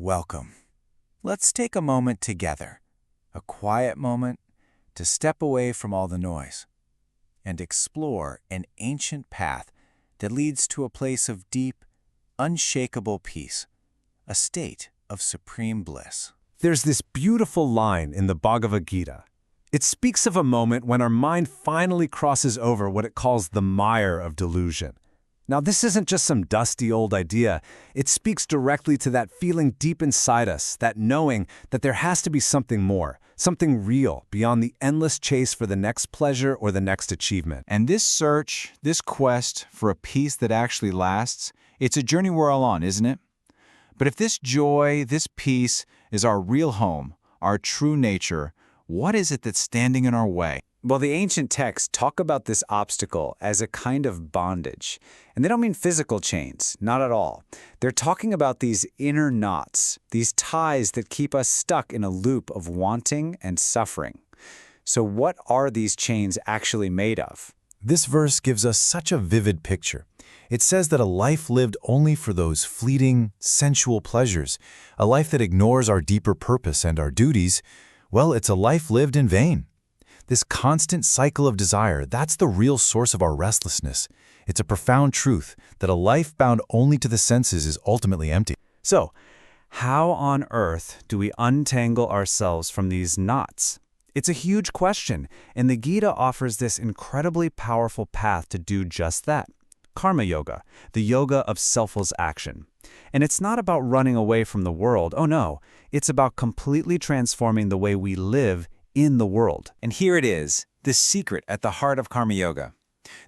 welcome. Let's take a moment together, a quiet moment to step away from all the noise and explore an ancient path that leads to a place of deep, unshakable peace, a state of supreme bliss. There's this beautiful line in the Bhagavad Gita. It speaks of a moment when our mind finally crosses over what it calls the mire of delusion. Now, this isn't just some dusty old idea. It speaks directly to that feeling deep inside us, that knowing that there has to be something more, something real, beyond the endless chase for the next pleasure or the next achievement. And this search, this quest for a peace that actually lasts, it's a journey we're all on, isn't it? But if this joy, this peace, is our real home, our true nature, what is it that's standing in our way? Well, the ancient texts talk about this obstacle as a kind of bondage. And they don't mean physical chains, not at all. They're talking about these inner knots, these ties that keep us stuck in a loop of wanting and suffering. So what are these chains actually made of? This verse gives us such a vivid picture. It says that a life lived only for those fleeting, sensual pleasures, a life that ignores our deeper purpose and our duties, well, it's a life lived in vain. This constant cycle of desire, that's the real source of our restlessness. It's a profound truth that a life bound only to the senses is ultimately empty. So, how on earth do we untangle ourselves from these knots? It's a huge question, and the Gita offers this incredibly powerful path to do just that. Karma Yoga, the yoga of selfless action. And it's not about running away from the world, oh no, it's about completely transforming the way we live in the world. And here it is, the secret at the heart of Karma Yoga.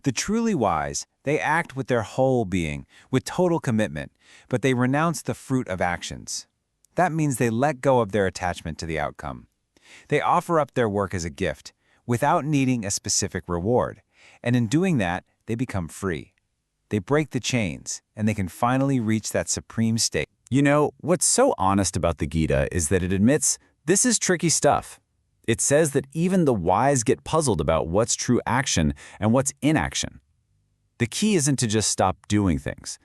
The truly wise, they act with their whole being, with total commitment, but they renounce the fruit of actions. That means they let go of their attachment to the outcome. They offer up their work as a gift, without needing a specific reward. And in doing that, they become free. They break the chains, and they can finally reach that supreme state. You know, what's so honest about the Gita is that it admits this is tricky stuff. It says that even the wise get puzzled about what's true action and what's inaction. The key isn't to just stop doing things.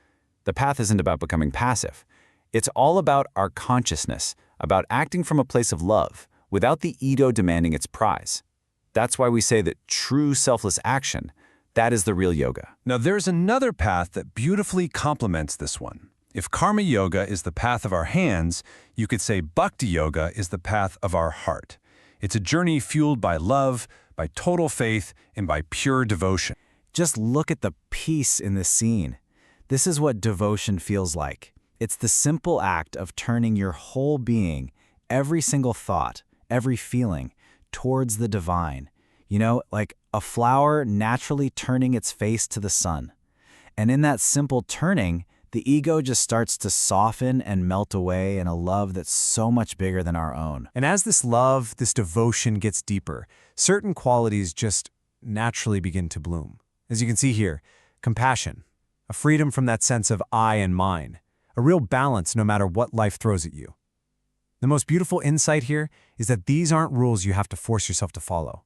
The path isn't about becoming passive. It's all about our consciousness, about acting from a place of love, without the ego demanding its prize. That's why we say that true selfless action, that is the real yoga. Now, there's another path that beautifully complements this one. If Karma Yoga is the path of our hands, you could say Bhakti Yoga is the path of our heart. It's a journey fueled by love, by total faith, and by pure devotion. Just look at the peace in this scene. This is what devotion feels like. It's the simple act of turning your whole being, every single thought, every feeling, towards the divine. You know, like a flower naturally turning its face to the sun. And in that simple turning, the ego just starts to soften and melt away in a love that's so much bigger than our own. And as this love, this devotion gets deeper, certain qualities just naturally begin to bloom. As you can see here, compassion, a freedom from that sense of I and mine, a real balance no matter what life throws at you. The most beautiful insight here is that these aren't rules you have to force yourself to follow.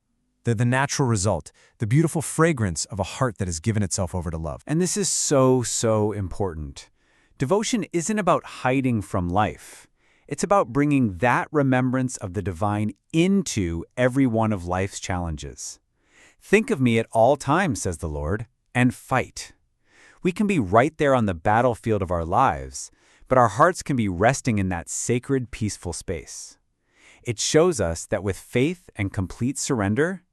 They're the natural result, the beautiful fragrance of a heart that has given itself over to love. And this is so important. Devotion isn't about hiding from life. It's about bringing that remembrance of the divine into every one of life's challenges. Think of me at all times, says the Lord, and fight. We can be right there on the battlefield of our lives, but our hearts can be resting in that sacred, peaceful space. It shows us that with faith and complete surrender,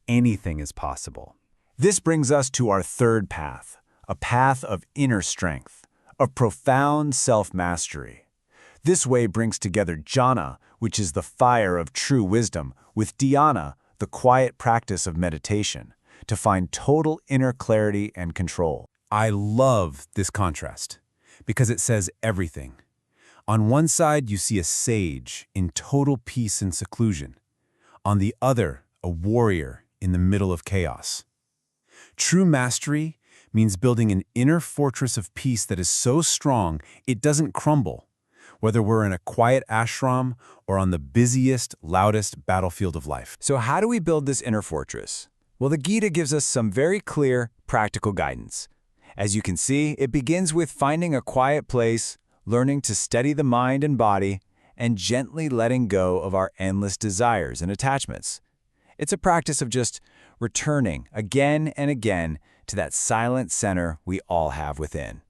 anything is possible. This brings us to our third path, a path of inner strength, of profound self-mastery. This way brings together jnana, which is the fire of true wisdom, with dhyana, the quiet practice of meditation, to find total inner clarity and control. I love this contrast because it says everything. On one side, you see a sage in total peace and seclusion. On the other, a warrior in the middle of chaos. True mastery means building an inner fortress of peace that is so strong it doesn't crumble, whether we're in a quiet ashram or on the busiest, loudest battlefield of life. So how do we build this inner fortress? Well, the Gita gives us some very clear, practical guidance. As you can see, it begins with finding a quiet place, learning to steady the mind and body, and gently letting go of our endless desires and attachments. It's a practice of just returning again and again to that silent center we all have within.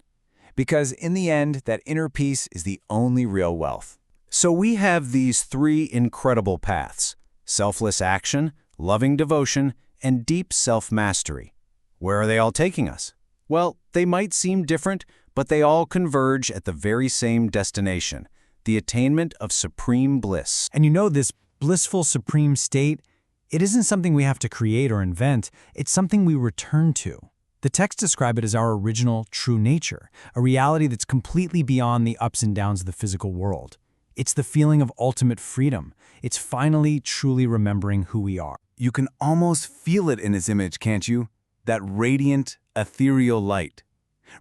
Because in the end, that inner peace is the only real wealth. So we have these three incredible paths: selfless action, loving devotion, and deep self-mastery. Where are they all taking us? Well, they might seem different, but they all converge at the very same destination: the attainment of supreme bliss. And you know, this blissful supreme state, it isn't something we have to create or invent, it's something we return to. The texts describe it as our original true nature, a reality that's completely beyond the ups and downs of the physical world. It's the feeling of ultimate freedom. It's finally truly remembering who we are. You can almost feel it in his image, can't you? That radiant, ethereal light.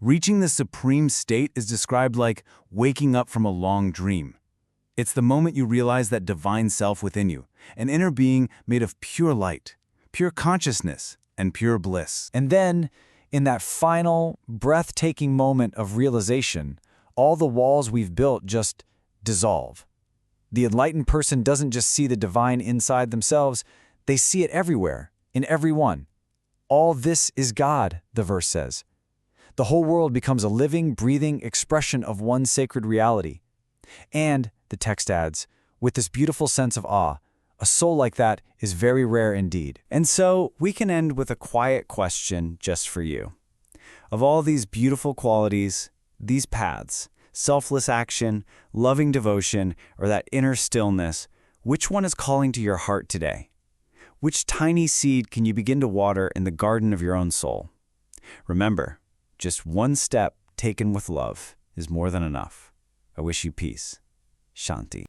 Reaching the supreme state is described like waking up from a long dream. It's the moment you realize that divine self within you, an inner being made of pure light, pure consciousness, and pure bliss. And then, in that final, breathtaking moment of realization, all the walls we've built just dissolve. The enlightened person doesn't just see the divine inside themselves, they see it everywhere, in everyone. All this is God, the verse says. The whole world becomes a living, breathing expression of one sacred reality. And, the text adds, with this beautiful sense of awe, a soul like that is very rare indeed. And so, we can end with a quiet question just for you. Of all these beautiful qualities, these paths, selfless action, loving devotion, or that inner stillness, which one is calling to your heart today? Which tiny seed can you begin to water in the garden of your own soul? Remember, just one step taken with love is more than enough. I wish you peace. Shanti.